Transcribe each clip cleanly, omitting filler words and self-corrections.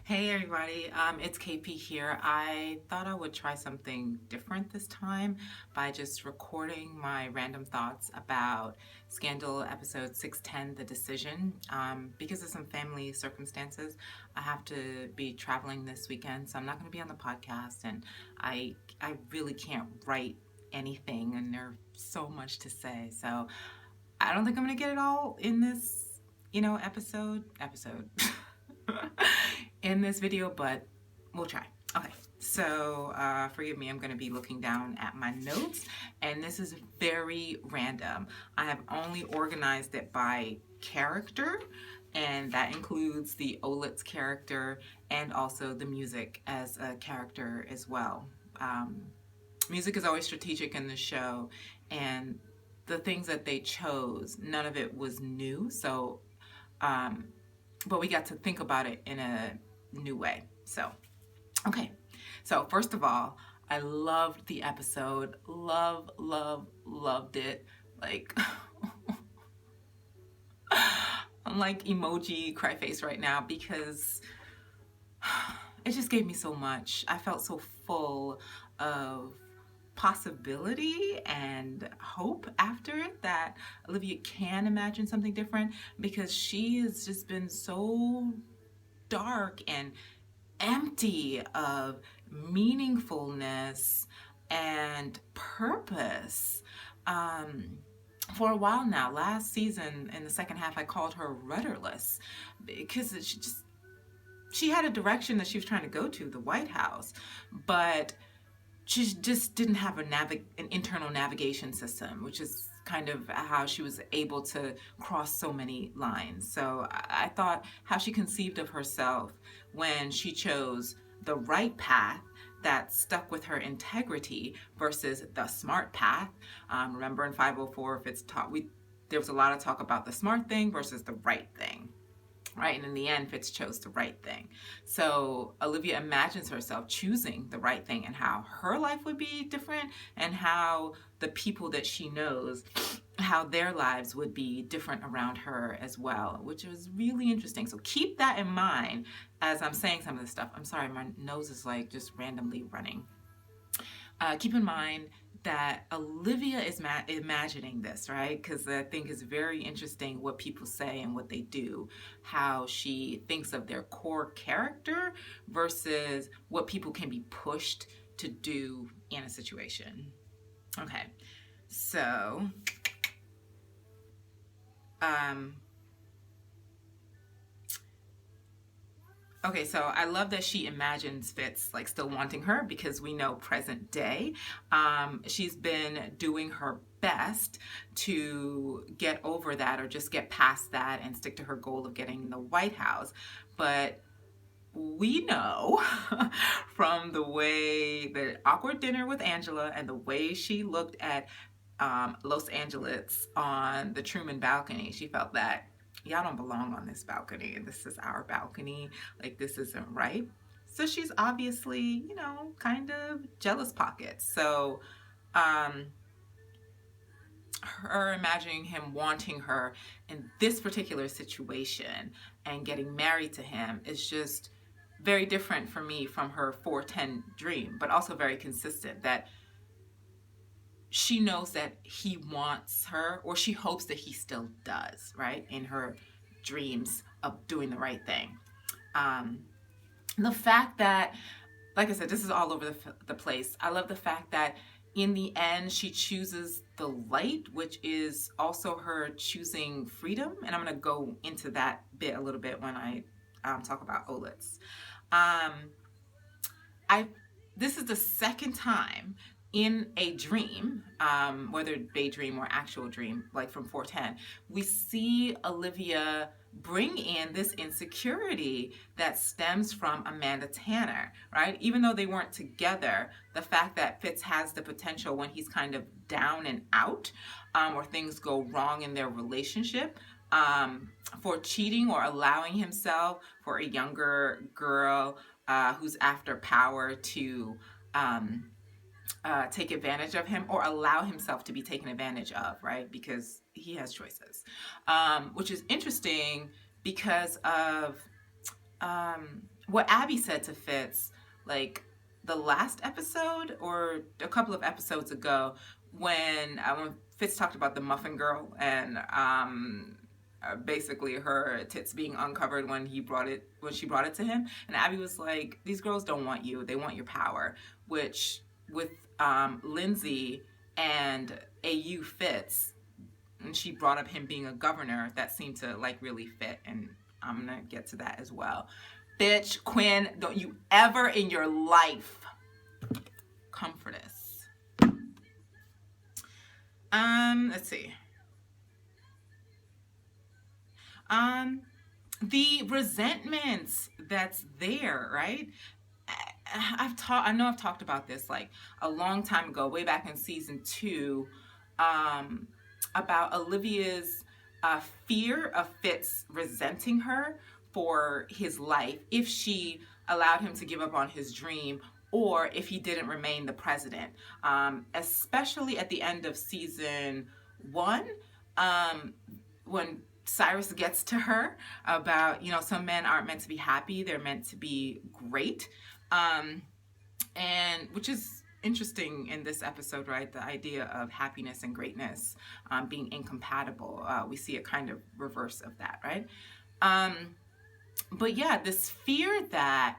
Hey everybody, it's KP here. I thought I would try something different this time by just recording my random thoughts about Scandal episode 610, The Decision. Because of some family circumstances, I have to be traveling this weekend, so I'm not going to be on the podcast, and I really can't write anything, and there's so much to say. So I don't think I'm going to get it all in this, episode. in this video, but we'll try. Okay, so forgive me, I'm going to be looking down at my notes, and this is very random. I have only organized it by character, and that includes the Olitz character and also the music as a character as well. Music is always strategic in the show, and the things that they chose, none of it was new, so but we got to think about it in a new way. So, okay. So, first of all, I loved the episode. Loved it. Like, I'm like emoji cry face right now because it just gave me so much. I felt so full of possibility and hope after it that Olivia can imagine something different, because she has just been so dark and empty of meaningfulness and purpose for a while now. Last season in the second half, I called her rudderless because she had a direction that she was trying to go to, the White House, but she just didn't have an internal navigation system, which is kind of how she was able to cross so many lines. So I thought how she conceived of herself when she chose the right path that stuck with her integrity versus the smart path. Remember in 504, there was a lot of talk about the smart thing versus the right thing. Right, and in the end, Fitz chose the right thing. So Olivia imagines herself choosing the right thing, and how her life would be different, and how the people that she knows, how their lives would be different around her as well, which was really interesting. So keep that in mind as I'm saying some of this stuff. I'm sorry, my nose is like just randomly running. Keep in mind that Olivia is imagining this, right? Because I think it's very interesting what people say and what they do, how she thinks of their core character versus what people can be pushed to do in a situation. Okay, so okay, so I love that she imagines Fitz like still wanting her, because we know present day, she's been doing her best to get over that, or just get past that and stick to her goal of getting in the White House. But we know from the awkward dinner with Angela and the way she looked at Los Angeles on the Truman balcony, she felt that y'all don't belong on this balcony, and this is our balcony, like this isn't right. So she's obviously, kind of jealous pockets. So her imagining him wanting her in this particular situation and getting married to him is just very different for me from her 410 dream, but also very consistent, that she knows that he wants her, or she hopes that he still does, right? In her dreams of doing the right thing. The fact that, like I said, this is all over the place. I love the fact that in the end, she chooses the light, which is also her choosing freedom. And I'm going to go into that bit a little bit when I talk about Olitz. This is the second time in a dream, whether daydream or actual dream, like from 410, we see Olivia bring in this insecurity that stems from Amanda Tanner, right? Even though they weren't together, the fact that Fitz has the potential when he's kind of down and out, or things go wrong in their relationship, for cheating or allowing himself, for a younger girl who's after power, to take advantage of him, or allow himself to be taken advantage of, right? Because he has choices, which is interesting because of what Abby said to Fitz, like the last episode or a couple of episodes ago, when Fitz talked about the Muffin Girl and basically her tits being uncovered when she brought it to him, and Abby was like, "These girls don't want you; they want your power." Which with Lindsay and AU Fitz, and she brought up him being a governor, that seemed to like really fit, and I'm gonna get to that as well. Bitch, Quinn, don't you ever in your life comfort us. Let's see. The resentments that's there, right? I know I've talked about this like a long time ago, way back in season 2, um, about Olivia's fear of Fitz resenting her for his life if she allowed him to give up on his dream or if he didn't remain the president. Especially at the end of season 1, when Cyrus gets to her about, some men aren't meant to be happy, they're meant to be great. And which is interesting in this episode, right? The idea of happiness and greatness being incompatible. We see a kind of reverse of that, right? But yeah, this fear that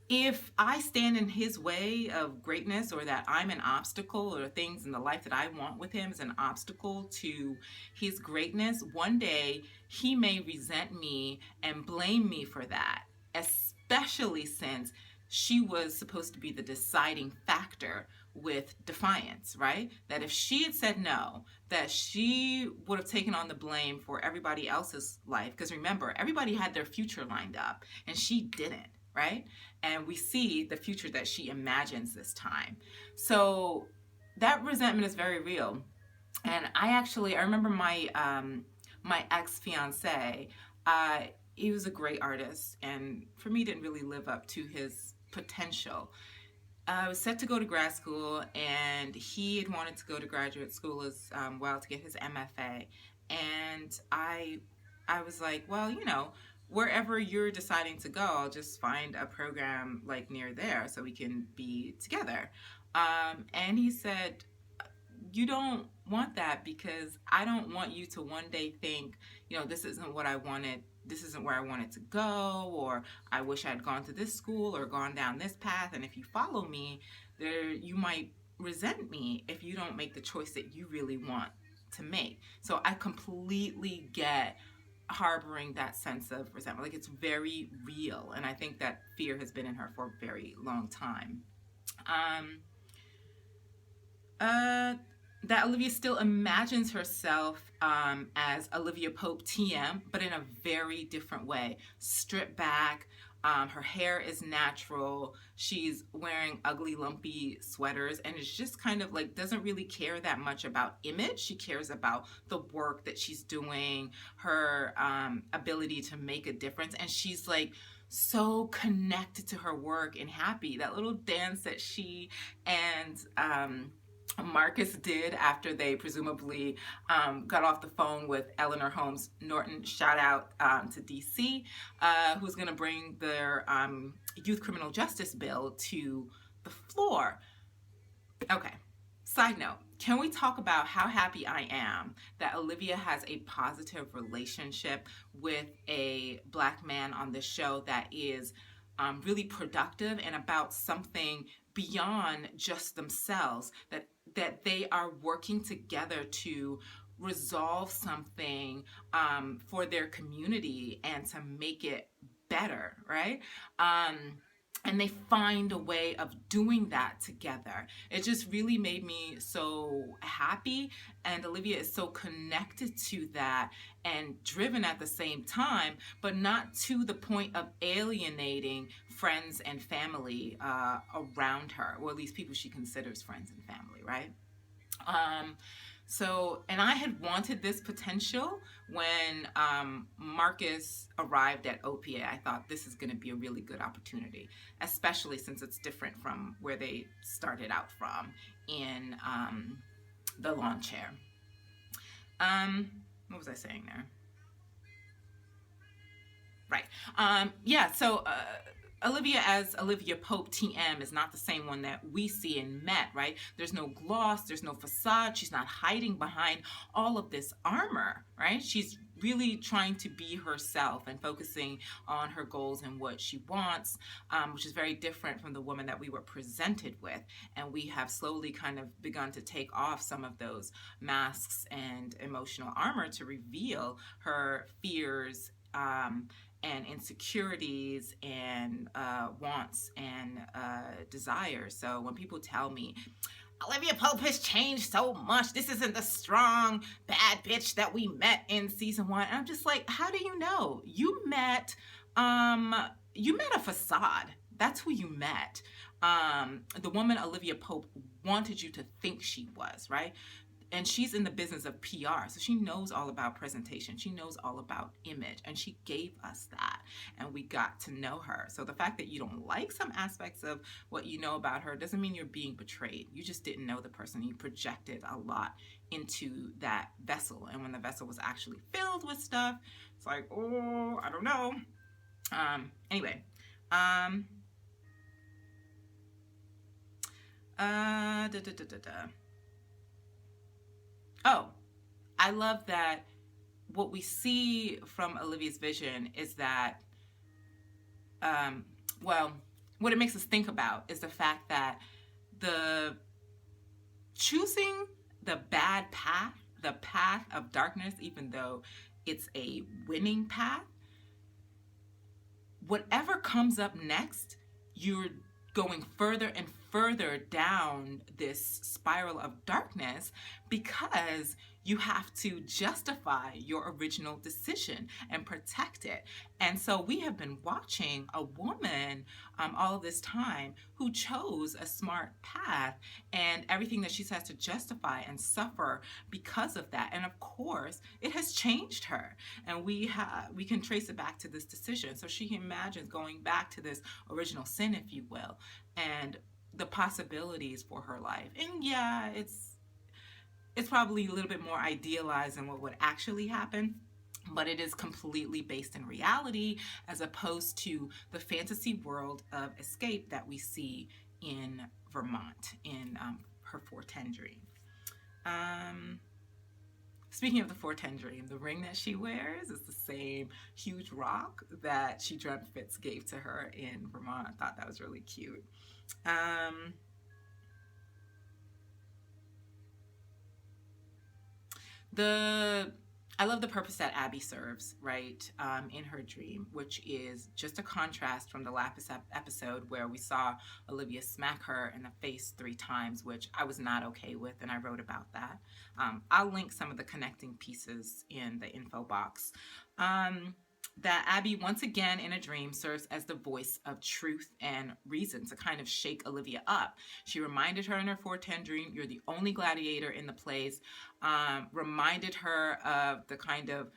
if I stand in his way of greatness, or that I'm an obstacle, or things in the life that I want with him is an obstacle to his greatness, one day he may resent me and blame me for that, especially since she was supposed to be the deciding factor with Defiance, right? That if she had said no, that she would have taken on the blame for everybody else's life. Because remember, everybody had their future lined up and she didn't, right? And we see the future that she imagines this time. So that resentment is very real. And I remember my my ex-fiance, he was a great artist and for me didn't really live up to his potential. I was set to go to grad school, and he had wanted to go to graduate school as well to get his MFA. And I was like, well, wherever you're deciding to go, I'll just find a program like near there so we can be together. And he said, you don't want that because I don't want you to one day think, this isn't what I wanted. This isn't where I wanted to go, or I wish I'd gone to this school or gone down this path. And if you follow me, you might resent me if you don't make the choice that you really want to make. So I completely get harboring that sense of resentment. Like, it's very real. And I think that fear has been in her for a very long time. That Olivia still imagines herself as Olivia Pope TM, but in a very different way. Stripped back, her hair is natural, she's wearing ugly, lumpy sweaters, and it's just kind of like doesn't really care that much about image. She cares about the work that she's doing, her ability to make a difference, and she's like so connected to her work and happy. That little dance that she and Marcus did after they presumably got off the phone with Eleanor Holmes Norton. Shout out to DC, who's going to bring their youth criminal justice bill to the floor. Okay, side note, can we talk about how happy I am that Olivia has a positive relationship with a Black man on this show that is really productive and about something beyond just themselves, that they are working together to resolve something for their community and to make it better, right? And they find a way of doing that together. It just really made me so happy, and Olivia is so connected to that and driven at the same time, but not to the point of alienating friends and family around her, or at least people she considers friends and family, right? And I had wanted this potential when Marcus arrived at OPA. I thought this is going to be a really good opportunity, especially since it's different from where they started out from in the lawn chair. What was I saying there? Right. Yeah. So Olivia as Olivia Pope TM is not the same one that we see in Met, right? There's no gloss, there's no facade. She's not hiding behind all of this armor, right? She's really trying to be herself and focusing on her goals and what she wants, which is very different from the woman that we were presented with. And we have slowly kind of begun to take off some of those masks and emotional armor to reveal her fears, and insecurities and wants and desires. So when people tell me, Olivia Pope has changed so much, this isn't the strong, bad bitch that we met in season 1, and I'm just like, how do you know? You met a facade. That's who you met. The woman Olivia Pope wanted you to think she was, right? And she's in the business of PR, so she knows all about presentation. She knows all about image, and she gave us that, and we got to know her. So the fact that you don't like some aspects of what you know about her doesn't mean you're being betrayed. You just didn't know the person. You projected a lot into that vessel, and when the vessel was actually filled with stuff, it's like, oh, I don't know. Anyway, Oh, I love that what we see from Olivia's vision is that, well, what it makes us think about is the fact that the choosing the bad path, the path of darkness, even though it's a winning path, whatever comes up next, you're going further and further down this spiral of darkness because you have to justify your original decision and protect it. And so we have been watching a woman all of this time who chose a smart path, and everything that she has to justify and suffer because of that. And of course, it has changed her, and we can trace it back to this decision. So she imagines going back to this original sin, if you will, and the possibilities for her life. And yeah, it's probably a little bit more idealized than what would actually happen, but it is completely based in reality as opposed to the fantasy world of escape that we see in Vermont in her 410 dream. Speaking of the 410 dream, the ring that she wears is the same huge rock that she dreamt Fitz gave to her in Vermont. I thought that was really cute. I love the purpose that Abby serves, right, in her dream, which is just a contrast from the last episode where we saw Olivia smack her in the face 3 times, which I was not okay with, and I wrote about that. I'll link some of the connecting pieces in the info box. That Abby, once again in a dream, serves as the voice of truth and reason to kind of shake Olivia up. She reminded her in her 410 dream, you're the only gladiator in the place, reminded her of the kind of,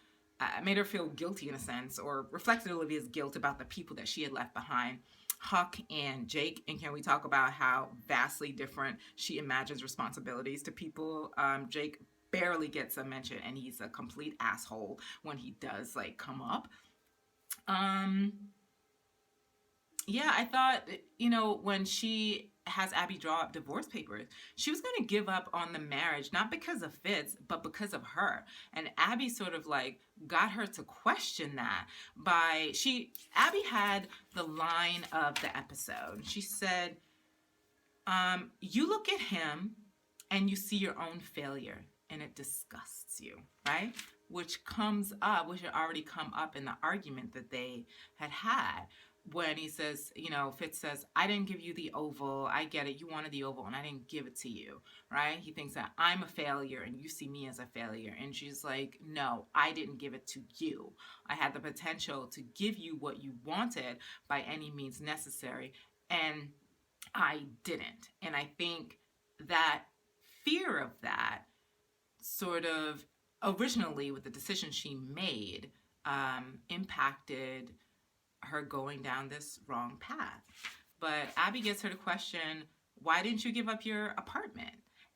made her feel guilty in a sense, or reflected Olivia's guilt about the people that she had left behind. Huck and Jake, and can we talk about how vastly different she imagines responsibilities to people? Jake barely gets a mention, and he's a complete asshole when he does like come up. Yeah, I thought, when she has Abby draw up divorce papers, she was going to give up on the marriage, not because of Fitz, but because of her. And Abby sort of like got her to question that Abby had the line of the episode. She said, you look at him and you see your own failure and it disgusts you, right? Which had already come up in the argument that they had when he says, Fitz says, I didn't give you the oval. I get it. You wanted the oval and I didn't give it to you, right? He thinks that I'm a failure and you see me as a failure. And she's like, no, I didn't give it to you. I had the potential to give you what you wanted by any means necessary, and I didn't. And I think that fear of that sort of originally with the decision she made impacted her going down this wrong path. But Abby gets her to question, why didn't you give up your apartment?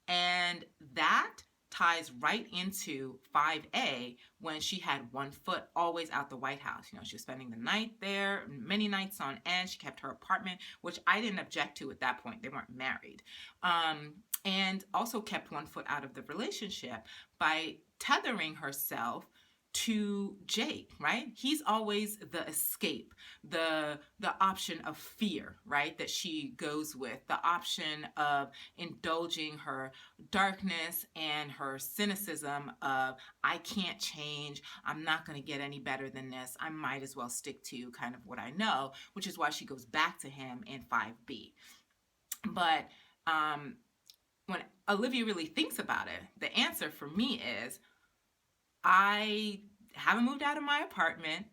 And that ties right into 5A when she had one foot always out the White House. You know, she was spending the night there, many nights on end. She kept her apartment, which I didn't object to at that point. They weren't married. And also kept one foot out of the relationship by tethering herself to Jake, right? He's always the escape, the option of fear, right? That she goes with, the option of indulging her darkness and her cynicism of, I can't change, I'm not going to get any better than this, I might as well stick to kind of what I know, which is why she goes back to him in 5B. But when Olivia really thinks about it, the answer for me is, I haven't moved out of my apartment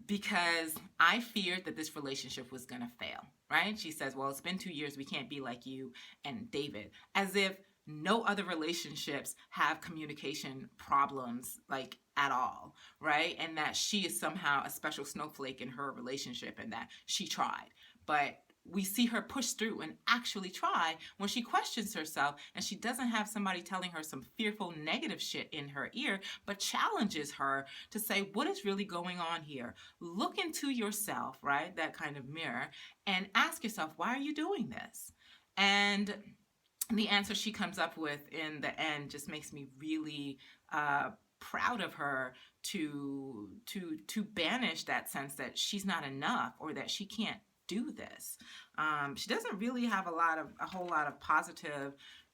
because I feared that this relationship was going to fail, right? She says, well, it's been 2 years. We can't be like you and David. As if no other relationships have communication problems, like, at all, right? And that she is somehow a special snowflake in her relationship and that she tried. But we see her push through and actually try when she questions herself and she doesn't have somebody telling her some fearful negative shit in her ear, but challenges her to say, what is really going on here? Look into yourself, right? That kind of mirror, and ask yourself, why are you doing this? And the answer she comes up with in the end just makes me really proud of her to banish that sense that she's not enough or that she can't do this. She doesn't really have a whole lot of positive,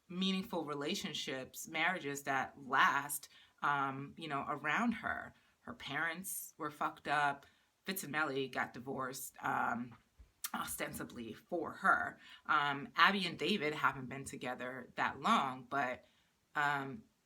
meaningful relationships, marriages that last, around her. Her parents were fucked up. Fitz and Melly got divorced, ostensibly for her. Abby and David haven't been together that long, but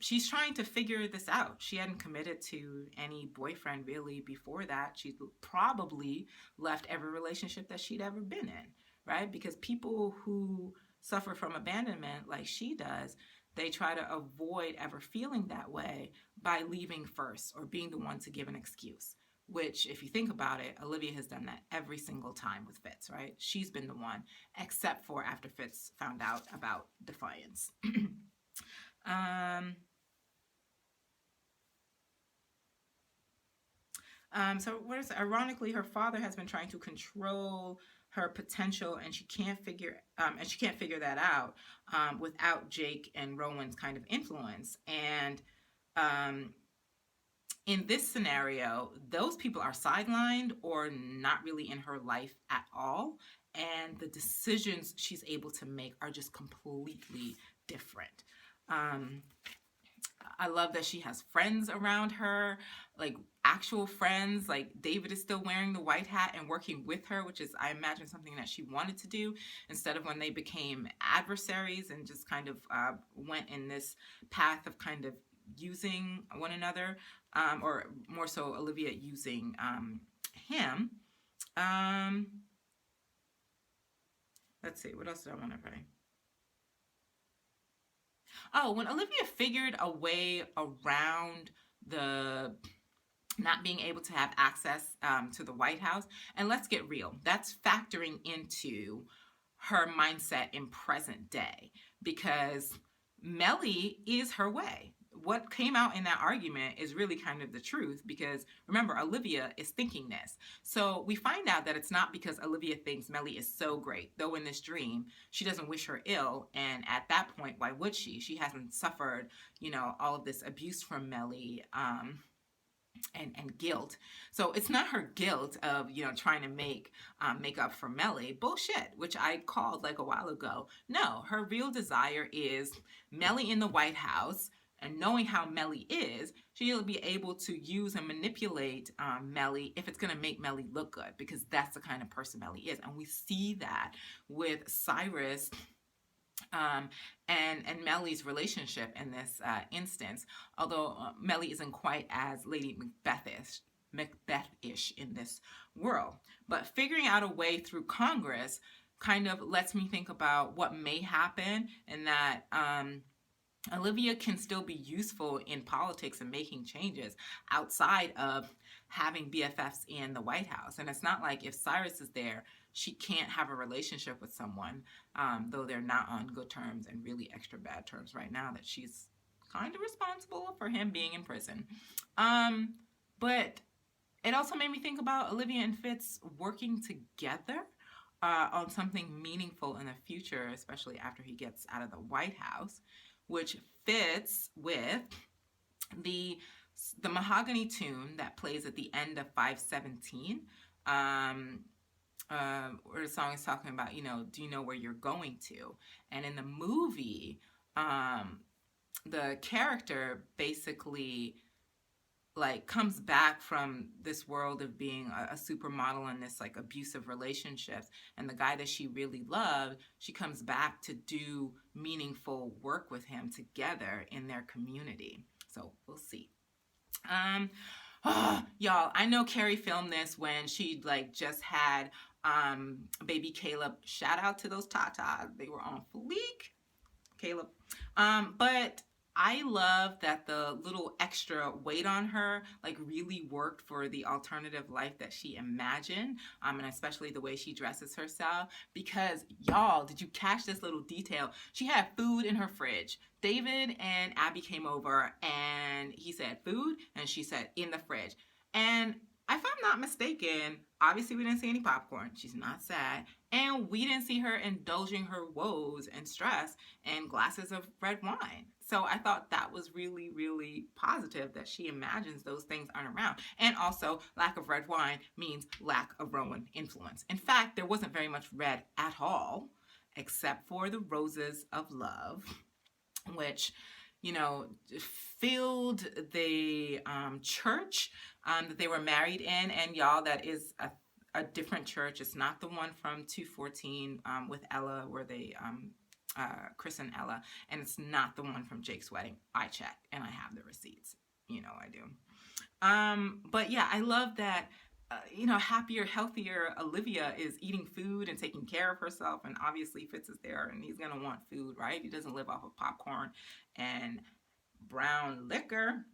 she's trying to figure this out. She hadn't committed to any boyfriend really before that. She probably left every relationship that she'd ever been in, right? Because people who suffer from abandonment like she does, they try to avoid ever feeling that way by leaving first or being the one to give an excuse. Which, if you think about it, Olivia has done that every single time with Fitz, right? She's been the one, except for after Fitz found out about defiance. So what is it? Ironically, her father has been trying to control her potential, and she can't figure that out without Jake and Rowan's kind of influence. And in this scenario, those people are sidelined or not really in her life at all, and the decisions she's able to make are just completely different. I love that she has friends around her, like actual friends. Like David is still wearing the white hat and working with her, which is, I imagine, something that she wanted to do instead of when they became adversaries and just kind of went in this path of kind of using one another, or more so Olivia using him. Let's see, what else do I want to write? Oh, when Olivia figured a way around the not being able to have access to the White House, and let's get real, that's factoring into her mindset in present day, because Melly is her way. What came out in that argument is really kind of the truth, because remember, Olivia is thinking this. So we find out that it's not because Olivia thinks Melly is so great, though in this dream, she doesn't wish her ill. And at that point, why would she? She hasn't suffered, all of this abuse from Melly, and guilt. So it's not her guilt of, trying to make up for Melly. Bullshit, which I called like a while ago. No, her real desire is Melly in the White House, and knowing how Melly is, she'll be able to use and manipulate Melly if it's going to make Melly look good, because that's the kind of person Melly is. And we see that with Cyrus and Melly's relationship in this instance, although Melly isn't quite as Lady Macbeth-ish in this world. But figuring out a way through Congress kind of lets me think about what may happen, and that Olivia can still be useful in politics and making changes outside of having BFFs in the White House. And it's not like if Cyrus is there, she can't have a relationship with someone, though they're not on good terms and really extra bad terms right now that she's kind of responsible for him being in prison. Um, but it also made me think about Olivia and Fitz working together on something meaningful in the future, especially after he gets out of the White House, which fits with the the mahogany tune that plays at the end of 517. Um, where the song is talking about, do you know where you're going to? And in the movie, the character basically like comes back from this world of being a supermodel in this like abusive relationships, and the guy that she really loved, she comes back to do meaningful work with him together in their community. So we'll see. Y'all, I know Carrie filmed this when she like just had baby Caleb. Shout out to those tatas, they were on fleek, Caleb. But I love that the little extra weight on her like really worked for the alternative life that she imagined, and especially the way she dresses herself. Because y'all, did you catch this little detail? She had food in her fridge. David and Abby came over and he said food, and she said in the fridge. And if I'm not mistaken, obviously we didn't see any popcorn. She's not sad. And we didn't see her indulging her woes and stress in glasses of red wine. So I thought that was really, really positive that she imagines those things aren't around. And also, lack of red wine means lack of Roman influence. In fact, there wasn't very much red at all, except for the roses of love, which filled the church that they were married in. And y'all, that is a different church. It's not the one from 214 with Ella, where they christen Ella, and it's not the one from Jake's wedding. I checked and I have the receipts. I do. But yeah, I love that. Happier, healthier Olivia is eating food and taking care of herself, and obviously Fitz is there and he's gonna want food, right? He doesn't live off of popcorn and brown liquor.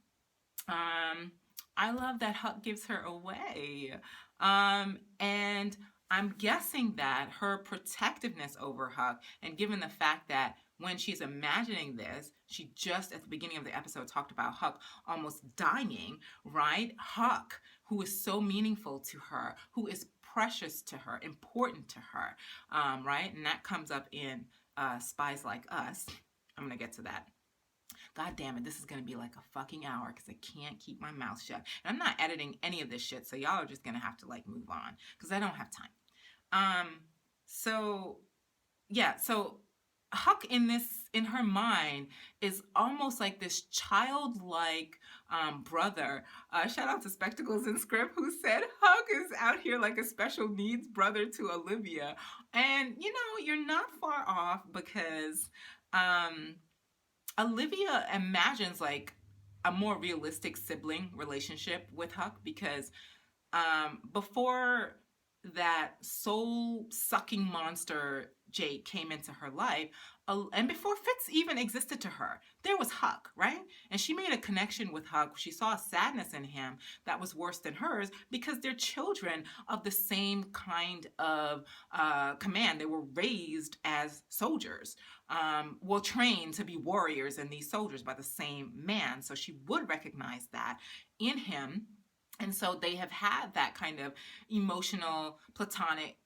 I love that Huck gives her away. And I'm guessing that her protectiveness over Huck, and given the fact that when she's imagining this, she just at the beginning of the episode talked about Huck almost dying, right? Huck, who is so meaningful to her, who is precious to her, important to her, right? And that comes up in Spies Like Us. I'm going to get to that. God damn it, this is going to be like a fucking hour because I can't keep my mouth shut. And I'm not editing any of this shit, so y'all are just going to have to like move on because I don't have time. So Huck in her mind is almost like this childlike brother. Shout out to Spectacles and Script, who said Huck is out here like a special needs brother to Olivia. And you're not far off, because Olivia imagines like a more realistic sibling relationship with Huck, because before that soul-sucking monster Jake came into her life, and before Fitz even existed to her, there was Huck, right? And she made a connection with Huck. She saw a sadness in him that was worse than hers, because they're children of the same kind of command. They were raised as soldiers, trained to be warriors and these soldiers by the same man. So she would recognize that in him. And so they have had that kind of emotional, platonic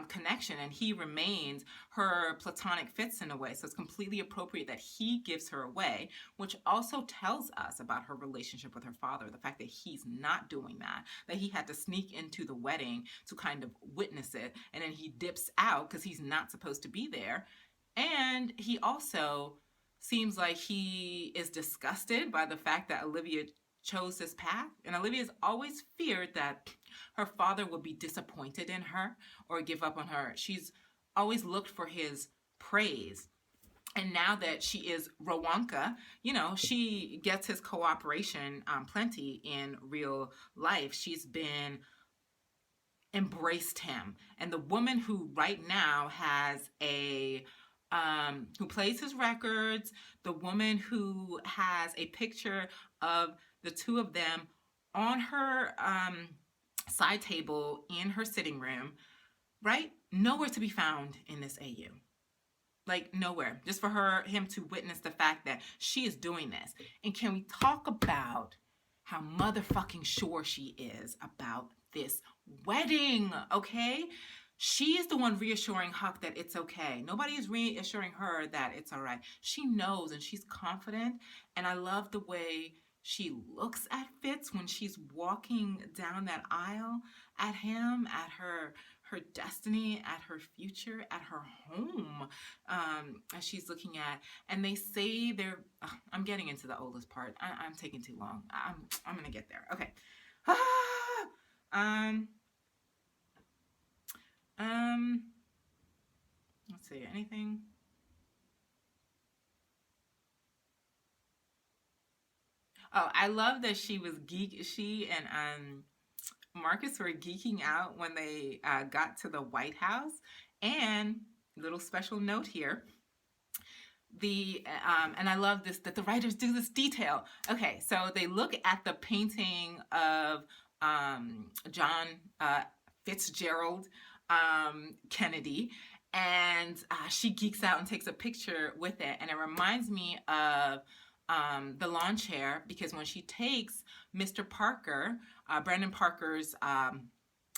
connection, and he remains her platonic Fitz in a way. So it's completely appropriate that he gives her away, which also tells us about her relationship with her father. The fact that he's not doing that he had to sneak into the wedding to kind of witness it, and then he dips out because he's not supposed to be there. And he also seems like he is disgusted by the fact that Olivia chose this path. And Olivia's always feared that her father would be disappointed in her or give up on her. She's always looked for his praise. And now that she is Rowanka, she gets his cooperation plenty in real life. She's been embraced him. And the woman who right now has who plays his records, the woman who has a picture of the two of them on her side table in her sitting room, right? Nowhere to be found in this AU. like nowhere, just for him to witness the fact that she is doing this. And can we talk about how motherfucking sure she is about this wedding? Okay, she is the one reassuring Huck that it's okay. Nobody is reassuring her that it's all right. She knows and she's confident. And I love the way she looks at Fitz when she's walking down that aisle at him, at her destiny, at her future, at her home, as she's looking at. And they say they're. I'm getting into the oldest part. I'm taking too long. I'm gonna get there. Okay. Let's see. Anything? Oh, I love that she was geek. She and Marcus were geeking out when they got to the White House. And little special note here, and I love this that the writers do this detail. Okay, so they look at the painting of John Fitzgerald Kennedy, and she geeks out and takes a picture with it, and it reminds me of the lawn chair, because when she takes Mr. Parker, Brandon Parker's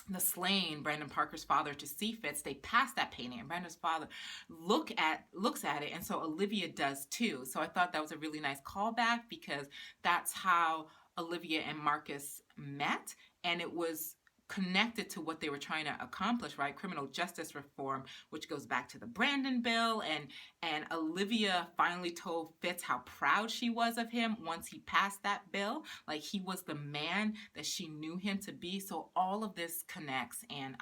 the slain Brandon Parker's father, to see Fitz, they pass that painting, and Brandon's father looks at it, and so Olivia does too. So I thought that was a really nice callback, because that's how Olivia and Marcus met, and it was connected to what they were trying to accomplish, right? Criminal justice reform, which goes back to the Brandon bill, and Olivia finally told Fitz how proud she was of him once he passed that bill. Like, he was the man that she knew him to be. So all of this connects, and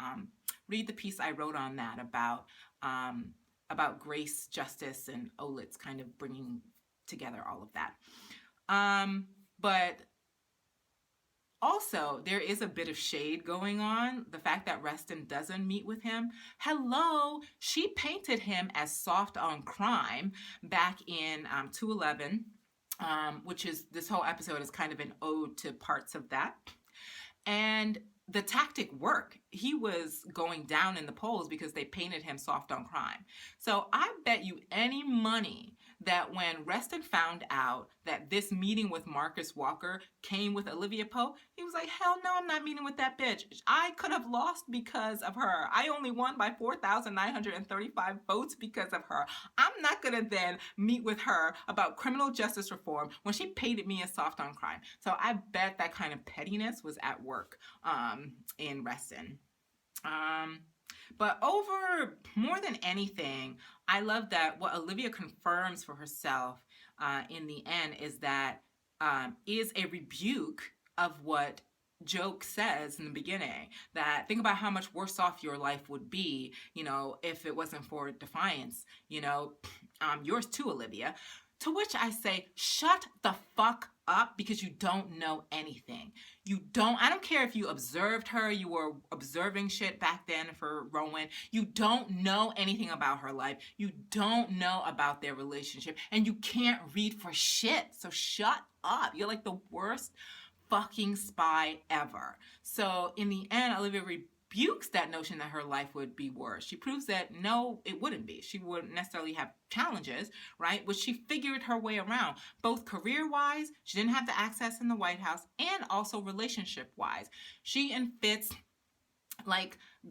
read the piece I wrote on that about grace, justice, and Olitz kind of bringing together all of that. But also, there is a bit of shade going on. The fact that Reston doesn't meet with him. Hello, she painted him as soft on crime back in 211, which is, this whole episode is kind of an ode to parts of that. And the tactic worked. He was going down in the polls because they painted him soft on crime. So I bet you any money that when Reston found out that this meeting with Marcus Walker came with Olivia Pope, he was like, hell no, I'm not meeting with that bitch. I could have lost because of her. I only won by 4,935 votes because of her. I'm not going to then meet with her about criminal justice reform when she painted me as soft on crime. So I bet that kind of pettiness was at work in Reston. But over more than anything, I love that what Olivia confirms for herself in the end is that is a rebuke of what Joke says in the beginning, that think about how much worse off your life would be, if it wasn't for defiance, yours too, Olivia. To which I say, shut the fuck up, because you don't know anything. I don't care if you observed her, you were observing shit back then for Rowan. You don't know anything about her life. You don't know about their relationship, and you can't read for shit. So shut up. You're like the worst fucking spy ever. So in the end, Olivia rebukes that notion that her life would be worse. She proves that no, it wouldn't be. She wouldn't necessarily have challenges, right? Which she figured her way around, both career-wise, she didn't have the access in the White House, and also relationship-wise. She and Fitz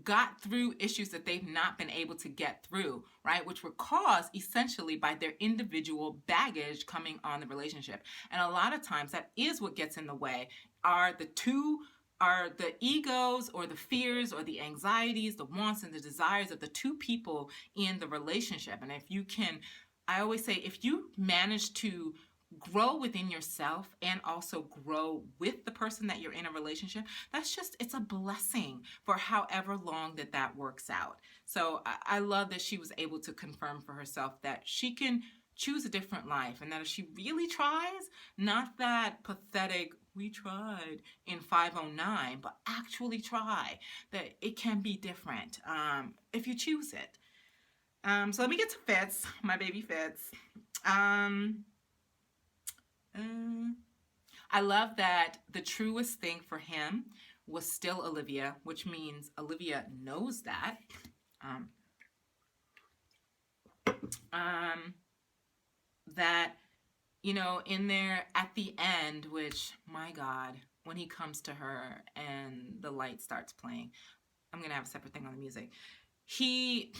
got through issues that they've not been able to get through, right? Which were caused essentially by their individual baggage coming on the relationship. And a lot of times that is what gets in the way, are the egos or the fears or the anxieties, the wants and the desires of the two people in the relationship. And I always say, if you manage to grow within yourself and also grow with the person that you're in a relationship, it's a blessing for however long that works out. So I love that she was able to confirm for herself that she can choose a different life, and that if she really tries, not that pathetic we tried in 509, but actually try, that it can be different if you choose it. So let me get to Fitz, my baby Fitz. I love that the truest thing for him was still Olivia, which means Olivia knows that. That, you know, in there at the end, which, my God, when he comes to her and the light starts playing, I'm going to have a separate thing on the music. He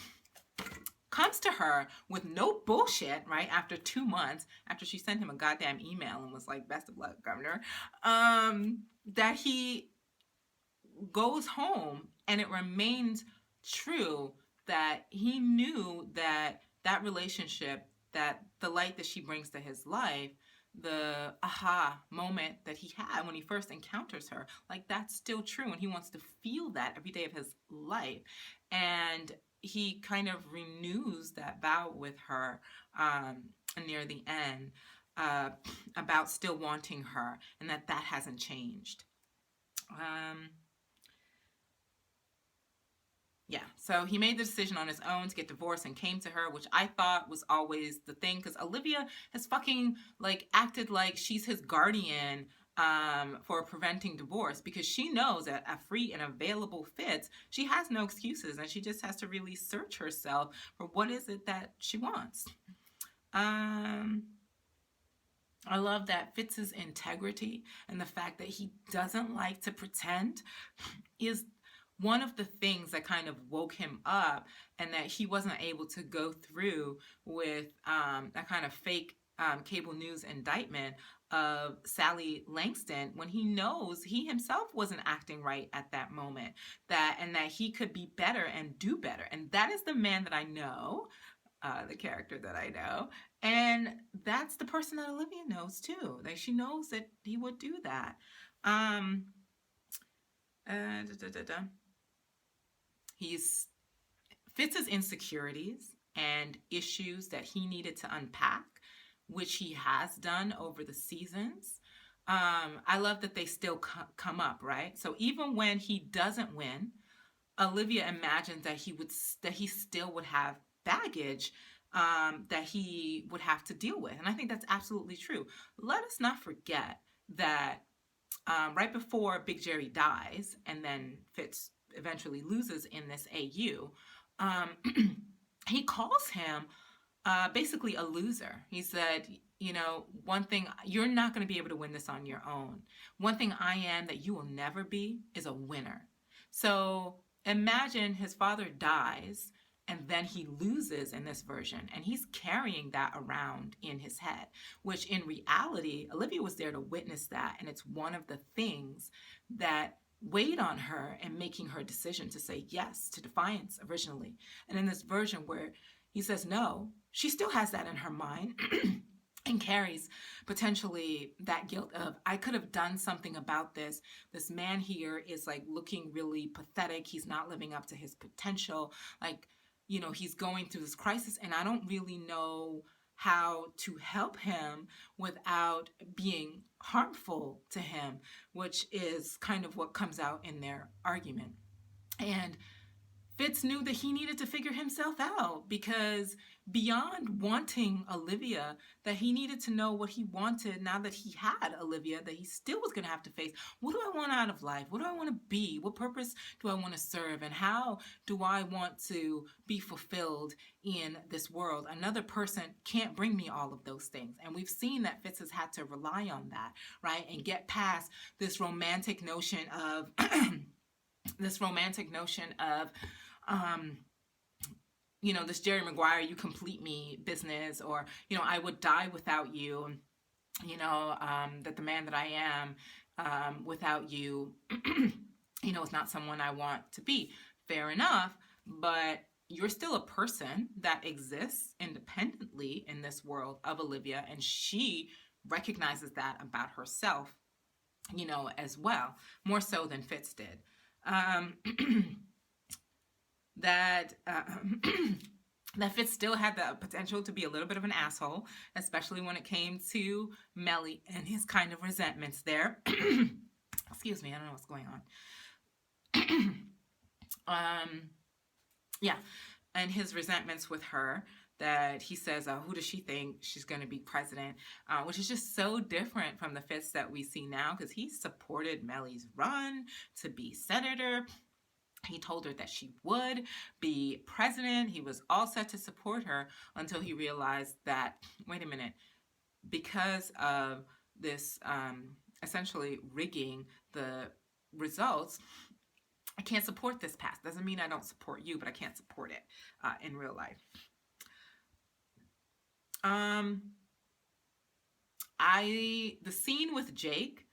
comes to her with no bullshit, right? After 2 months, after she sent him a goddamn email and was like, best of luck, governor, that he goes home and it remains true that he knew that that relationship, that the light that she brings to his life, the aha moment that he had when he first encounters her, like that's still true, and he wants to feel that every day of his life. And he kind of renews that vow with her near the end, about still wanting her, and that hasn't changed. Yeah, so he made the decision on his own to get divorced and came to her, which I thought was always the thing, because Olivia has fucking like acted like she's his guardian for preventing divorce, because she knows that a free and available Fitz, she has no excuses, and she just has to really search herself for what is it that she wants. I love that Fitz's integrity and the fact that he doesn't like to pretend is one of the things that kind of woke him up, and that he wasn't able to go through with that kind of fake cable news indictment of Sally Langston, when he knows he himself wasn't acting right at that moment, and that he could be better and do better. And that is the man that I know, the character that I know. And that's the person that Olivia knows too. Like, she knows that he would do that. He's Fitz's insecurities and issues that he needed to unpack, which he has done over the seasons. I love that they still come up, right? So even when he doesn't win, Olivia imagines that he still would have baggage that he would have to deal with, and I think that's absolutely true. Let us not forget that right before Big Jerry dies, and then Fitz eventually loses in this AU, he calls him basically a loser. He said, you know, one thing, you're not going to be able to win this on your own. One thing I am that you will never be is a winner. So imagine his father dies and then he loses in this version, and he's carrying that around in his head, which in reality, Olivia was there to witness that, and it's one of the things that weighed on her in making her decision to say yes to Defiance originally. And in this version where he says no, she still has that in her mind and carries potentially that guilt of, I could have done something about this. This man here is like looking really pathetic. He's not living up to his potential. Like, you know, he's going through this crisis, and I don't really know how to help him without being harmful to him, which is kind of what comes out in their argument. And Fitz knew that he needed to figure himself out, because beyond wanting Olivia, that he needed to know what he wanted now that he had Olivia, that he still was going to have to face. What do I want out of life? What do I want to be? What purpose do I want to serve? And how do I want to be fulfilled in this world? Another person can't bring me all of those things. And we've seen that Fitz has had to rely on that, right? And get past this romantic notion of you know, this Jerry Maguire, you complete me business, or, you know, I would die without you, you know, that the man that I am without you, you know, is not someone I want to be. Fair enough, but you're still a person that exists independently in this world of Olivia, and she recognizes that about herself, you know, as well, more so than Fitz did. That Fitz still had the potential to be a little bit of an asshole, especially when it came to Melly and his kind of resentments there. Excuse me, I don't know what's going on. Yeah, and his resentments with her, that he says, who does she think she's going to be president? Which is just so different from the Fitz that we see now, because he supported Melly's run to be senator. He told her that she would be president. He was all set to support her until he realized that, wait a minute, because of this essentially rigging the results, I can't support this path. Doesn't mean I don't support you, but I can't support it in real life. The scene with Jake,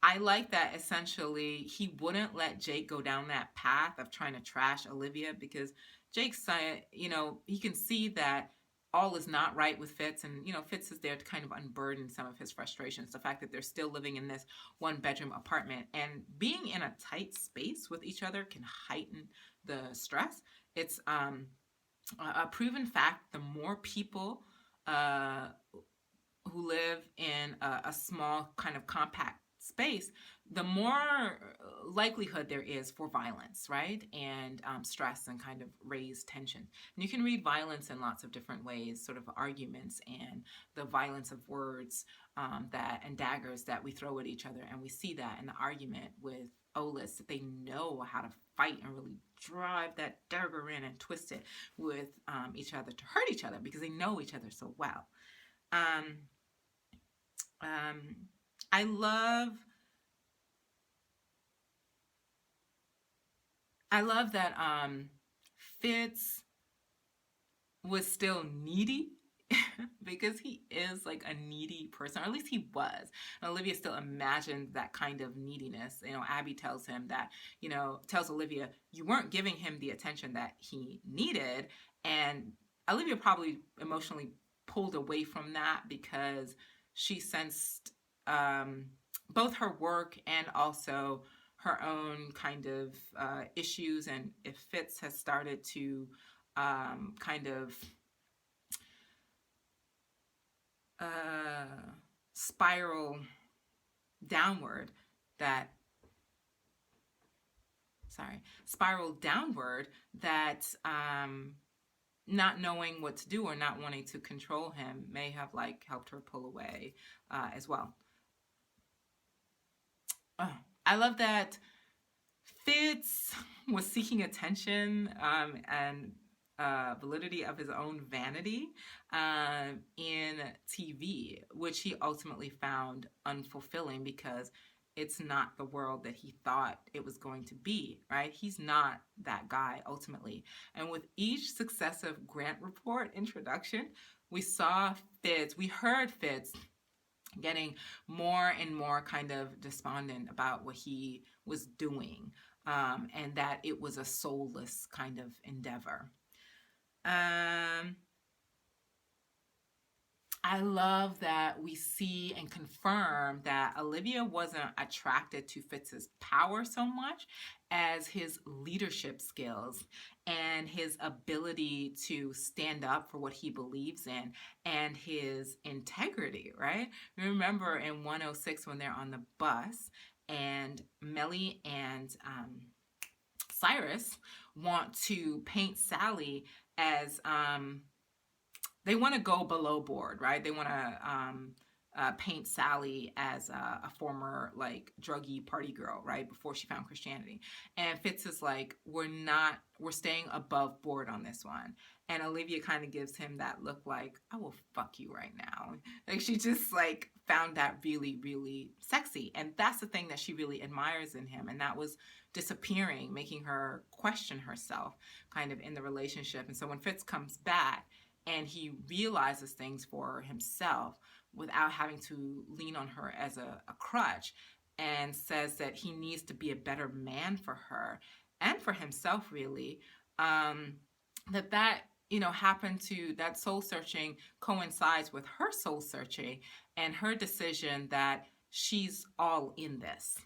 I like that essentially he wouldn't let Jake go down that path of trying to trash Olivia, because Jake's, he can see that all is not right with Fitz, and Fitz is there to kind of unburden some of his frustrations. The fact that they're still living in this one-bedroom apartment and being in a tight space with each other can heighten the stress. It's a proven fact. The more people who live in a small kind of compact space, the more likelihood there is for violence, right? And stress and kind of raised tension. And you can read violence in lots of different ways, sort of arguments and the violence of words and daggers that we throw at each other. And we see that in the argument with Olitz, that they know how to fight and really drive that dagger in and twist it with each other to hurt each other, because they know each other so well. I love that Fitz was still needy because he is like a needy person, or at least he was. And Olivia still imagined that kind of neediness. Abby tells him that, tells Olivia, you weren't giving him the attention that he needed. And Olivia probably emotionally pulled away from that because she sensed both her work and also her own kind of issues. And if Fitz has started to kind of spiral downward, that not knowing what to do or not wanting to control him may have helped her pull away as well. I love that Fitz was seeking attention and validity of his own vanity in TV, which he ultimately found unfulfilling because it's not the world that he thought it was going to be, right? He's not that guy ultimately. And with each successive Grant report introduction, we heard Fitz getting more and more kind of despondent about what he was doing, and that it was a soulless kind of endeavor. I love that we see and confirm that Olivia wasn't attracted to Fitz's power so much as his leadership skills and his ability to stand up for what he believes in and his integrity, right? Remember in 106 when they're on the bus and Melly and Cyrus want to paint Sally as they want to go below board, right? They want to paint Sally as a former druggy party girl, right? Before she found Christianity. And Fitz is like, we're staying above board on this one. And Olivia kind of gives him that look like, I will fuck you right now. She just found that really, really sexy. And that's the thing that she really admires in him. And that was disappearing, making her question herself kind of in the relationship. And so when Fitz comes back, and he realizes things for himself without having to lean on her as a crutch, and says that he needs to be a better man for her and for himself, really, that happened to, that soul searching coincides with her soul searching and her decision that she's all in this.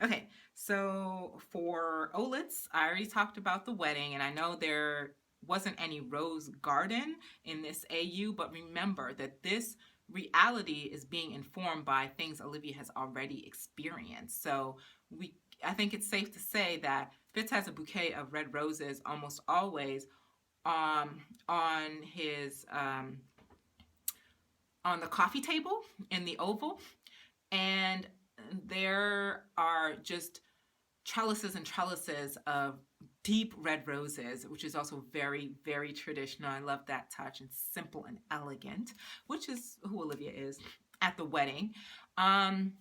Okay, so for Olitz, I already talked about the wedding, and I know there wasn't any rose garden in this AU, but remember that this reality is being informed by things Olivia has already experienced. So I think it's safe to say that Fitz has a bouquet of red roses almost always on his on the coffee table in the Oval, and there are just trellises and trellises of deep red roses, which is also very, very traditional. I love that touch, and simple and elegant, which is who Olivia is at the wedding. And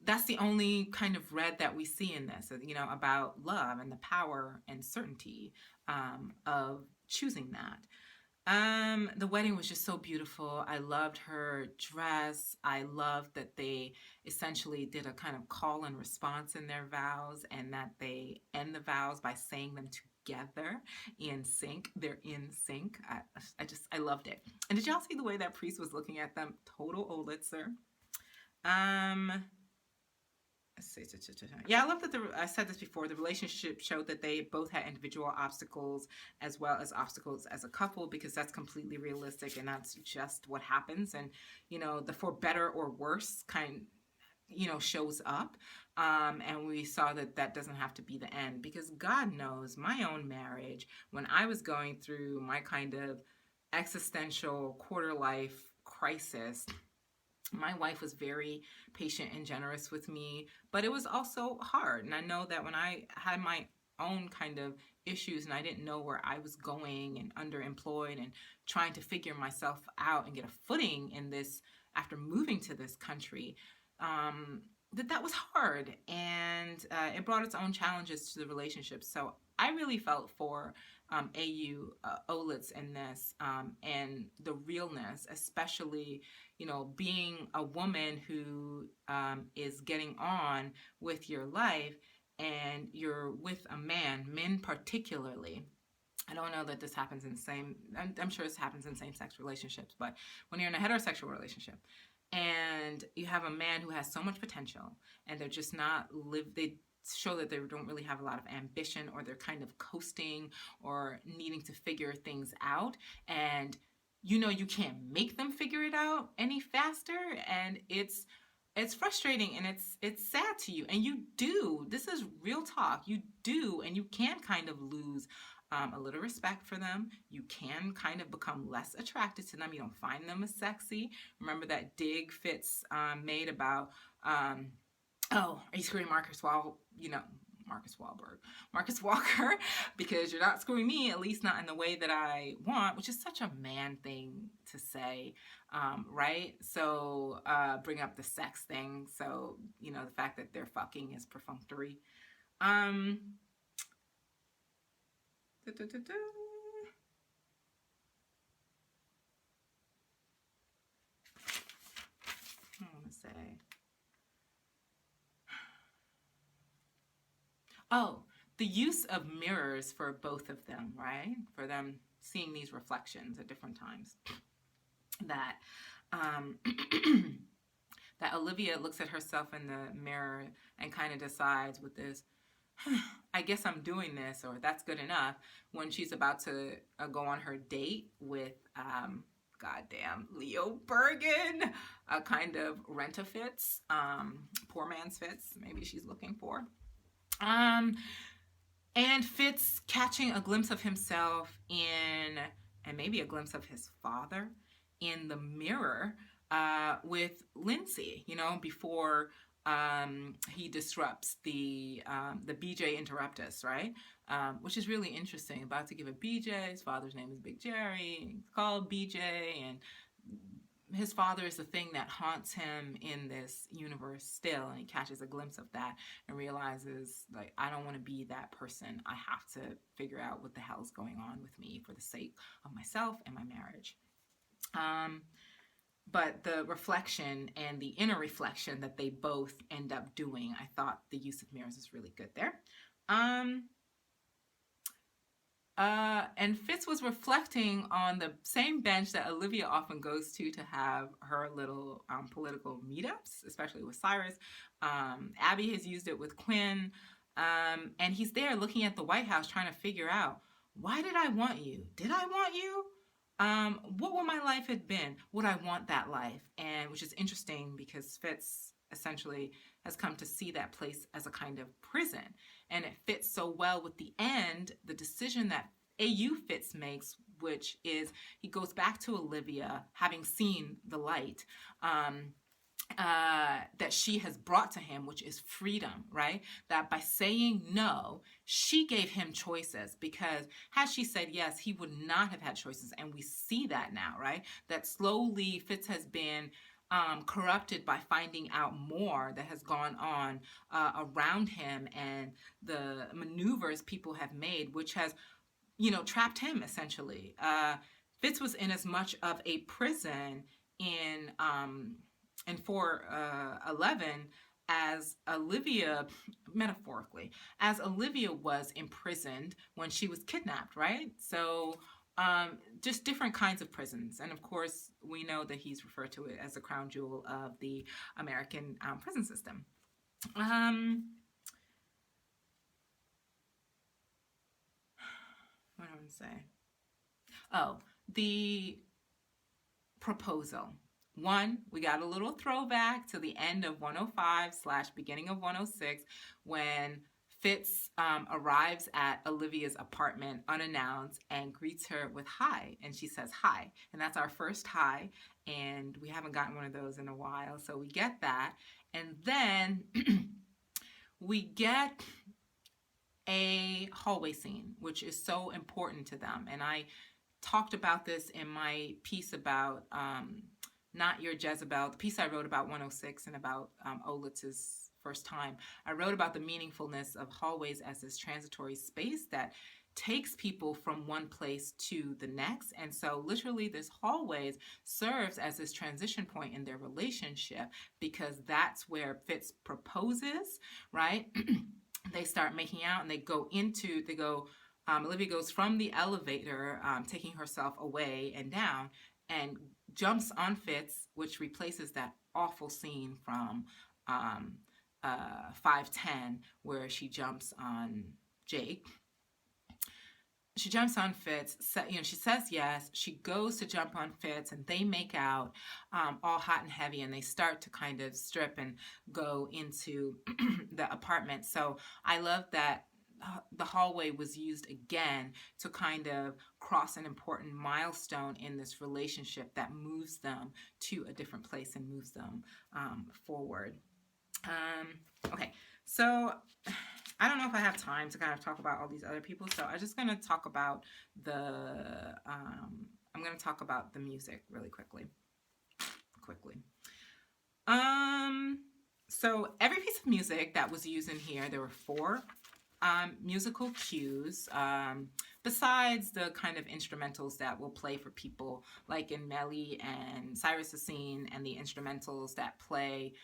that's the only kind of red that we see in this, about love and the power and certainty of choosing that. The wedding was just so beautiful. I loved her dress. I loved that they essentially did a kind of call and response in their vows, and that they end the vows by saying them together in sync. They're in sync. I loved it. And did y'all see the way that priest was looking at them? Total Olitzer. Yeah, I love that I said this before, the relationship showed that they both had individual obstacles as well as obstacles as a couple, because that's completely realistic and that's just what happens. And, the for better or worse kind, shows up. And we saw that doesn't have to be the end, because God knows my own marriage, when I was going through my kind of existential quarter life crisis, my wife was very patient and generous with me, but it was also hard. And I know that when I had my own kind of issues and I didn't know where I was going, and underemployed and trying to figure myself out and get a footing in this after moving to this country, that was hard, and it brought its own challenges to the relationship. So I really felt for Olitz in this, and the realness, especially, being a woman who is getting on with your life, and you're with a man, men particularly. I don't know that this happens in I'm sure this happens in same-sex relationships, but when you're in a heterosexual relationship and you have a man who has so much potential, and they're just not they show that they don't really have a lot of ambition, or they're kind of coasting or needing to figure things out, and you can't make them figure it out any faster, and it's frustrating, and it's sad to you, and you do. This is real talk. You do, and you can kind of lose a little respect for them. You can kind of become less attracted to them. You don't find them as sexy. Remember that dig Fitz made about, are you screwing Marcus Walker, because you're not screwing me, at least not in the way that I want, which is such a man thing to say, right? So bring up the sex thing. So, the fact that they're fucking is perfunctory. I want to say, the use of mirrors for both of them, right? For them seeing these reflections at different times. That that Olivia looks at herself in the mirror and kind of decides with this, I guess I'm doing this, or that's good enough, when she's about to go on her date with goddamn Leo Bergen, a kind of rent-a-Fitz, poor man's Fitz, maybe she's looking for. And Fitz catching a glimpse of himself and maybe a glimpse of his father in the mirror with Lindsay, before he disrupts the BJ Interruptus, right? Which is really interesting. About to give a BJ, his father's name is Big Jerry, he's called BJ, and his father is the thing that haunts him in this universe still, and he catches a glimpse of that and realizes, like, I don't want to be that person. I have to figure out what the hell's going on with me for the sake of myself and my marriage. But the reflection and the inner reflection that they both end up doing, I thought the use of mirrors is really good there. And Fitz was reflecting on the same bench that Olivia often goes to have her little political meetups, especially with Cyrus. Abby has used it with Quinn. And he's there looking at the White House trying to figure out, why did I want you? Did I want you? What would my life have been? Would I want that life? And which is interesting because Fitz essentially has come to see that place as a kind of prison. And it fits so well with the end, the decision that AU Fitz makes, which is he goes back to Olivia, having seen the light, that she has brought to him, which is freedom, right? That by saying no, she gave him choices, because had she said yes, he would not have had choices. And we see that now, right? That slowly Fitz has been corrupted by finding out more that has gone on around him, and the maneuvers people have made, which has, trapped him essentially. Fitz was in as much of a prison in and for 11 as Olivia, metaphorically, as Olivia was imprisoned when she was kidnapped, right? So just different kinds of prisons. And of course, we know that he's referred to it as the crown jewel of the American prison system. What do I want to say? Oh, the proposal. One, we got a little throwback to the end of 105 / beginning of 106, when Fitz arrives at Olivia's apartment unannounced and greets her with hi, and she says hi, and that's our first hi, and we haven't gotten one of those in a while, so we get that. And then we get a hallway scene, which is so important to them, and I talked about this in my piece about Not Your Jezebel, the piece I wrote about 106 and about Olitz's first time. I wrote about the meaningfulness of hallways as this transitory space that takes people from one place to the next. And so literally this hallways serves as this transition point in their relationship, because that's where Fitz proposes, right? They start making out and Olivia goes from the elevator, taking herself away and down, and jumps on Fitz, which replaces that awful scene from 510, where she jumps on Jake. She jumps on Fitz, she says yes, she goes to jump on Fitz, and they make out all hot and heavy, and they start to kind of strip and go into the apartment. So I love that the hallway was used again to kind of cross an important milestone in this relationship that moves them to a different place and moves them forward. Okay, so I don't know if I have time to kind of talk about all these other people, so I'm just going to talk about I'm going to talk about the music really quickly. So every piece of music that was used in here, there were 4 musical cues, besides the kind of instrumentals that will play for people, like in Melly and Cyrus the Scene, and the instrumentals that play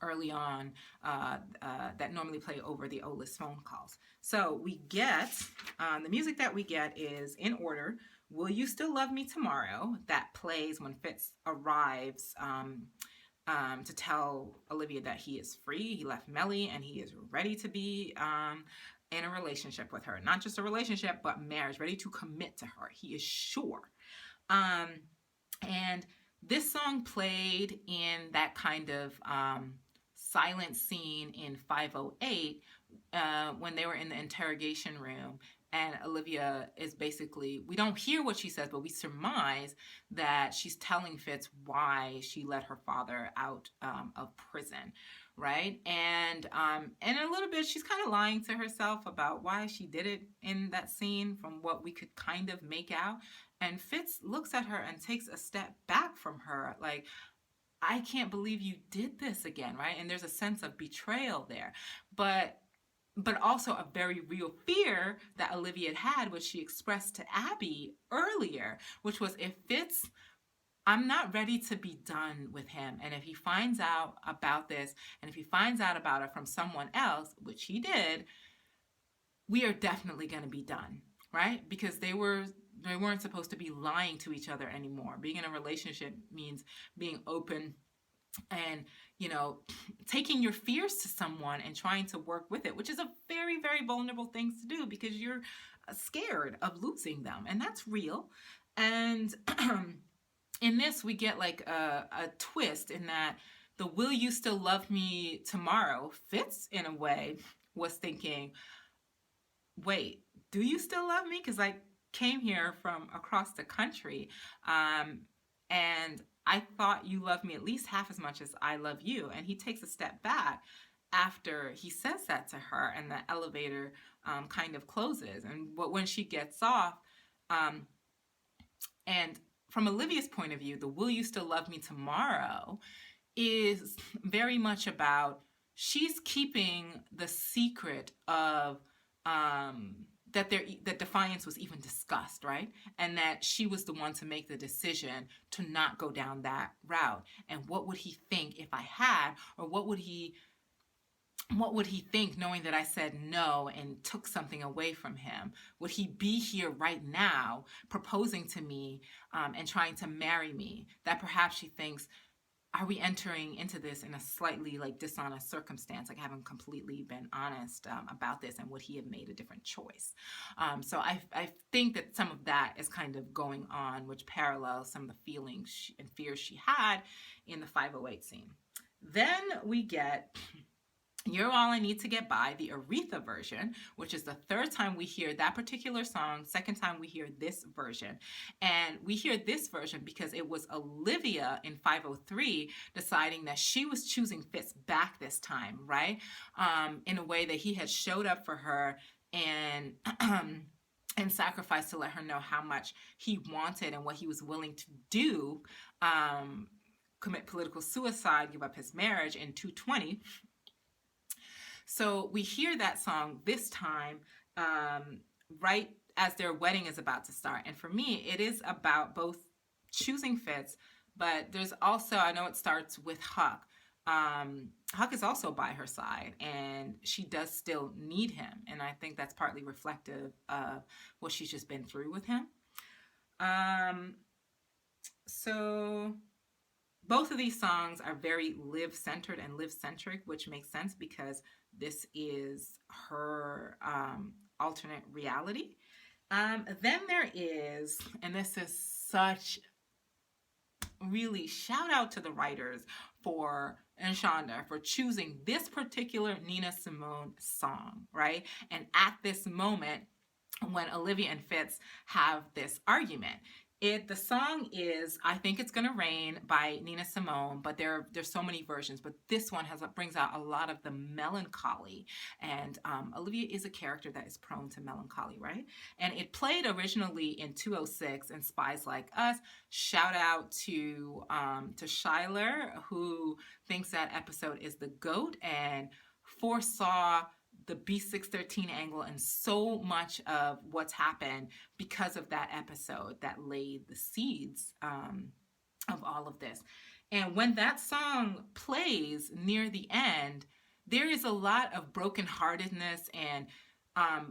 early on that normally play over the Olitz phone calls. So we get, the music that we get is in order: Will You Still Love Me Tomorrow, that plays when Fitz arrives to tell Olivia that he is free, he left Melly, and he is ready to be in a relationship with her. Not just a relationship, but marriage, ready to commit to her. He is sure. And this song played in that kind of silent scene in 508 when they were in the interrogation room, and Olivia is basically, we don't hear what she says, but we surmise that she's telling Fitz why she let her father out of prison, right? And in a little bit, she's kind of lying to herself about why she did it in that scene, from what we could kind of make out. And Fitz looks at her and takes a step back from her, like, I can't believe you did this again, right? And there's a sense of betrayal there. But also a very real fear that Olivia had, which she expressed to Abby earlier, which was, if Fitz, I'm not ready to be done with him. And if he finds out about this, and if he finds out about it from someone else, which he did, we are definitely going to be done, right? Because they weren't supposed to be lying to each other anymore. Being in a relationship means being open and, taking your fears to someone and trying to work with it, which is a very, very vulnerable thing to do, because you're scared of losing them, and that's real. And in this, we get like a twist, in that the "Will you still love me tomorrow" Fitz, in a way, was thinking, wait, do you still love me? Because I came here from across the country, and I thought you loved me at least half as much as I love you. And he takes a step back after he says that to her, and the elevator kind of closes. And when she gets off, um, and from Olivia's point of view, the will you still love me tomorrow is very much about she's keeping the secret of that defiance was even discussed, right? And that she was the one to make the decision to not go down that route. And what would he think if I had, or what would he think knowing that I said no and took something away from him? Would he be here right now proposing to me and trying to marry me? That perhaps she thinks, are we entering into this in a slightly like dishonest circumstance? Like I haven't completely been honest about this, and would he have made a different choice? So I think that some of that is kind of going on, which parallels some of the feelings and fears she had in the 508 scene. Then we get You're All I Need to Get By, the Aretha version, which is the third time we hear that particular song, second time we hear this version. And we hear this version because it was Olivia in 503 deciding that she was choosing Fitz back this time, right? In a way that he had showed up for her and and sacrificed to let her know how much he wanted and what he was willing to do, commit political suicide, give up his marriage in 220. So we hear that song this time right as their wedding is about to start. And for me, it is about both choosing Fitz, but there's also, I know it starts with Huck. Huck is also by her side, and she does still need him. And I think that's partly reflective of what she's just been through with him. So both of these songs are very live-centered and live-centric, which makes sense because this is her alternate reality. Then there is, and this is such really shout out to the writers and Shonda for choosing this particular Nina Simone song, right? And at this moment, when Olivia and Fitz have this argument, the song is I Think It's Gonna Rain by Nina Simone, but there's so many versions, but this one brings out a lot of the melancholy, and Olivia is a character that is prone to melancholy, right? And it played originally in 206 in Spies Like Us. Shout out to Shyler, who thinks that episode is the GOAT and foresaw the B613 angle and so much of what's happened because of that episode that laid the seeds of all of this. And when that song plays near the end, there is a lot of brokenheartedness, and a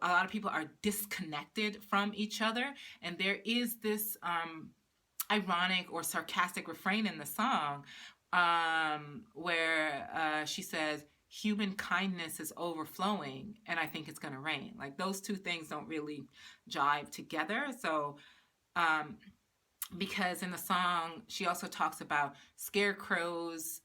lot of people are disconnected from each other. And there is this ironic or sarcastic refrain in the song where she says, human kindness is overflowing and I think it's going to rain. Like those two things don't really jive together. So because in the song she also talks about scarecrows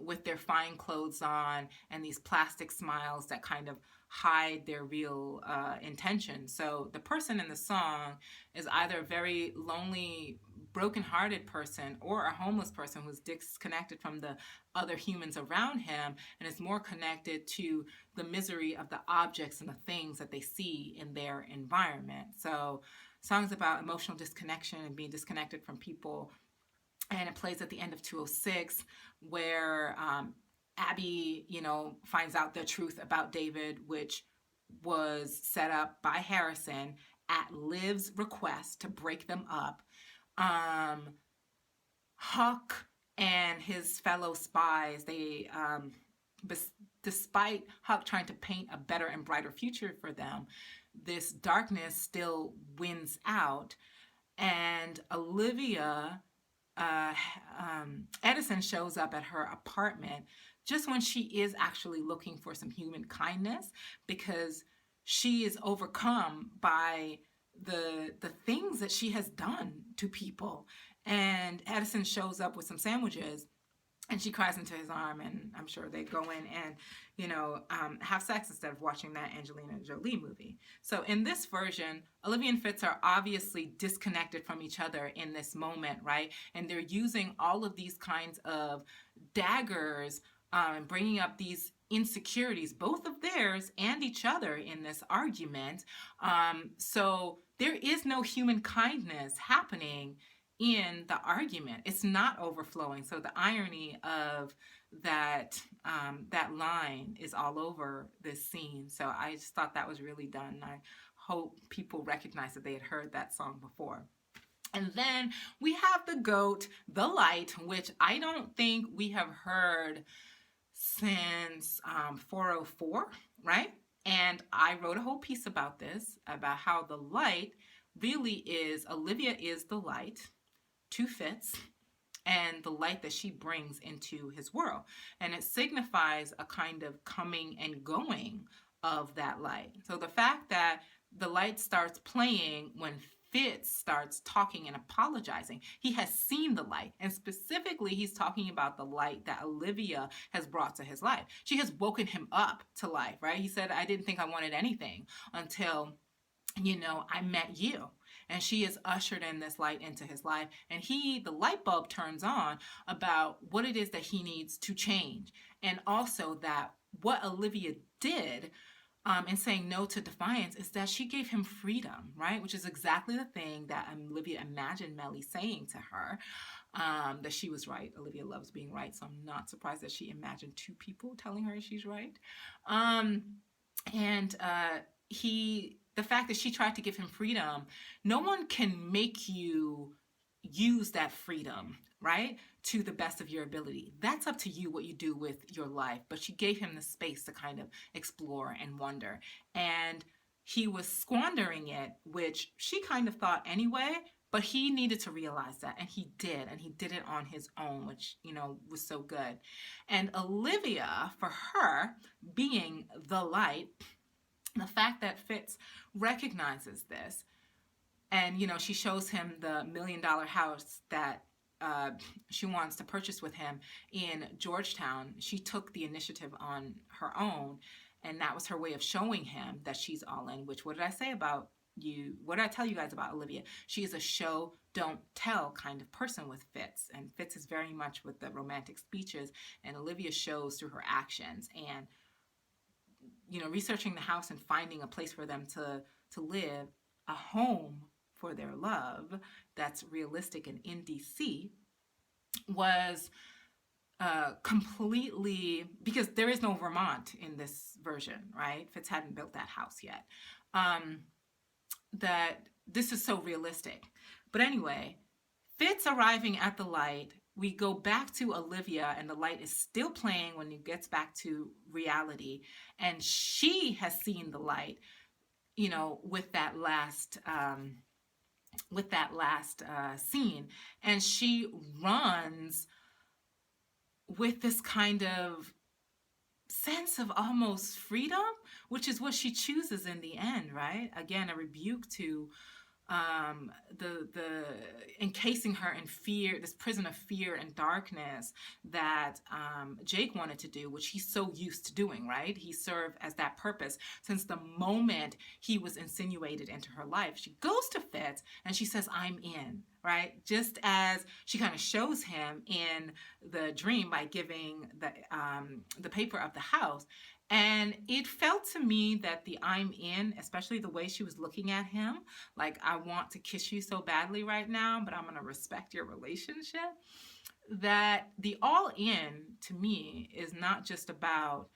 with their fine clothes on and these plastic smiles that kind of hide their real intention. So the person in the song is either a very lonely, brokenhearted person or a homeless person who's disconnected from the other humans around him and is more connected to the misery of the objects and the things that they see in their environment. So songs about emotional disconnection and being disconnected from people. And it plays at the end of 206 where Abby, finds out the truth about David, which was set up by Harrison at Liv's request to break them up. Huck and his fellow spies, they, despite Huck trying to paint a better and brighter future for them, this darkness still wins out. And Olivia, Edison shows up at her apartment just when she is actually looking for some human kindness, because she is overcome by the things that she has done to people. And Edison shows up with some sandwiches And she cries into his arm, and I'm sure they go in and, have sex instead of watching that Angelina Jolie movie. So in this version, Olivia and Fitz are obviously disconnected from each other in this moment, right? And they're using all of these kinds of daggers, and bringing up these insecurities, both of theirs and each other, in this argument. So there is no human kindness happening in the argument. It's not overflowing. So the irony of that line is all over this scene. So I just thought that was really done. I hope people recognize that they had heard that song before. And then we have the GOAT, The Light, which I don't think we have heard since 404, right? And I wrote a whole piece about this, about how the light really is, Olivia is the light to Fitz, and the light that she brings into his world. And it signifies a kind of coming and going of that light. So the fact that the light starts playing when Fitz starts talking and apologizing, he has seen the light. And specifically, he's talking about the light that Olivia has brought to his life. She has woken him up to life, right? He said, I didn't think I wanted anything until I met you. And she has ushered in this light into his life. And the light bulb turns on about what it is that he needs to change. And also that what Olivia did in saying no to defiance is that she gave him freedom, right? Which is exactly the thing that Olivia imagined Melly saying to her, that she was right. Olivia loves being right. So I'm not surprised that she imagined two people telling her she's right. The fact that she tried to give him freedom, no one can make you use that freedom, right, to the best of your ability. That's up to you what you do with your life. But she gave him the space to kind of explore and wonder. And he was squandering it, which she kind of thought anyway, but he needed to realize that, and he did it on his own, which, was so good. And Olivia, for her, being the light, the fact that Fitz recognizes this, and she shows him the $1 million house that she wants to purchase with him in Georgetown. She took the initiative on her own, and that was her way of showing him that she's all in. Which, what did I say about you? What did I tell you guys about Olivia? She is a show, don't tell kind of person with Fitz, and Fitz is very much with the romantic speeches, and Olivia shows through her actions. And researching the house and finding a place for them to live, a home for their love that's realistic and in DC, was completely, because there is no Vermont in this version, right? Fitz hadn't built that house yet. That this is so realistic. But anyway, Fitz arriving at the light, we go back to Olivia, and the light is still playing when it gets back to reality. And she has seen the light, with that last scene. And she runs with this kind of sense of almost freedom, which is what she chooses in the end, right? Again, a rebuke to the encasing her in fear, this prison of fear and darkness that Jake wanted to do, which he's so used to doing, right? He served as that purpose since the moment he was insinuated into her life. She goes to Fitz and she says, I'm in, right? Just as she kind of shows him in the dream by giving the paper of the house. And it felt to me that the I'm in, especially the way she was looking at him, like, I want to kiss you so badly right now, but I'm going to respect your relationship. That the all in, to me, is not just about,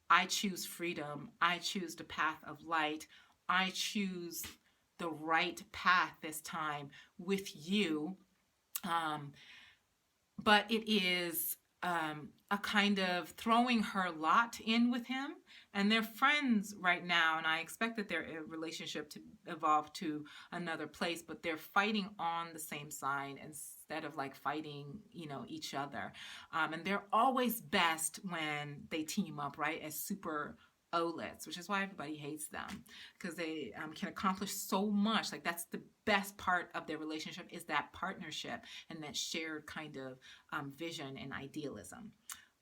I choose freedom, I choose the path of light, I choose the right path this time with you. But it is a kind of throwing her lot in with him, and they're friends right now, and I expect that their relationship to evolve to another place, but they're fighting on the same side instead of like fighting, each other. And they're always best when they team up, right, as super Olitz, which is why everybody hates them, because they can accomplish so much. Like, that's the best part of their relationship, is that partnership and that shared kind of vision and idealism.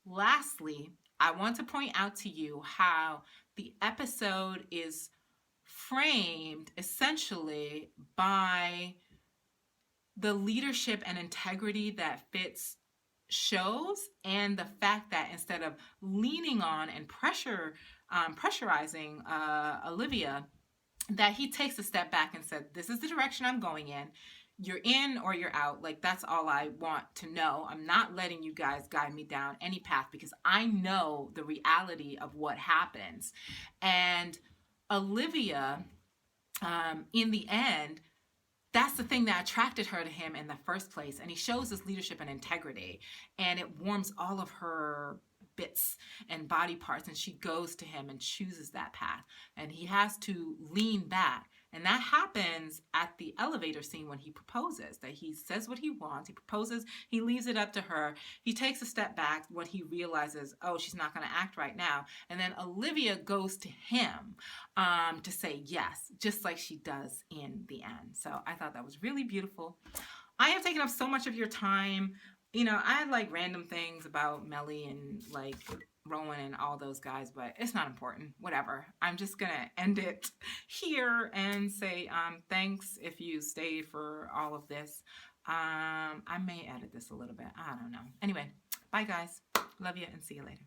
Lastly, I want to point out to you how the episode is framed essentially by the leadership and integrity that Fitz shows, and the fact that instead of leaning on and pressurizing Olivia, that he takes a step back and said, this is the direction I'm going in. You're in or you're out. Like, that's all I want to know. I'm not letting you guys guide me down any path, because I know the reality of what happens. And Olivia, in the end, that's the thing that attracted her to him in the first place. And he shows this leadership and integrity, and it warms all of her bits and body parts, and she goes to him and chooses that path, and he has to lean back. And that happens at the elevator scene when he proposes, that he says what he wants, he proposes, he leaves it up to her, he takes a step back when he realizes, oh, she's not going to act right now, and then Olivia goes to him to say yes, just like she does in the end. So I thought that was really beautiful. I have taken up so much of your time. You know, I had like random things about Melly and like Rowan and all those guys, but it's not important. Whatever. I'm just gonna end it here and say thanks if you stayed for all of this. I may edit this a little bit. I don't know. Anyway, bye guys. Love you and see you later.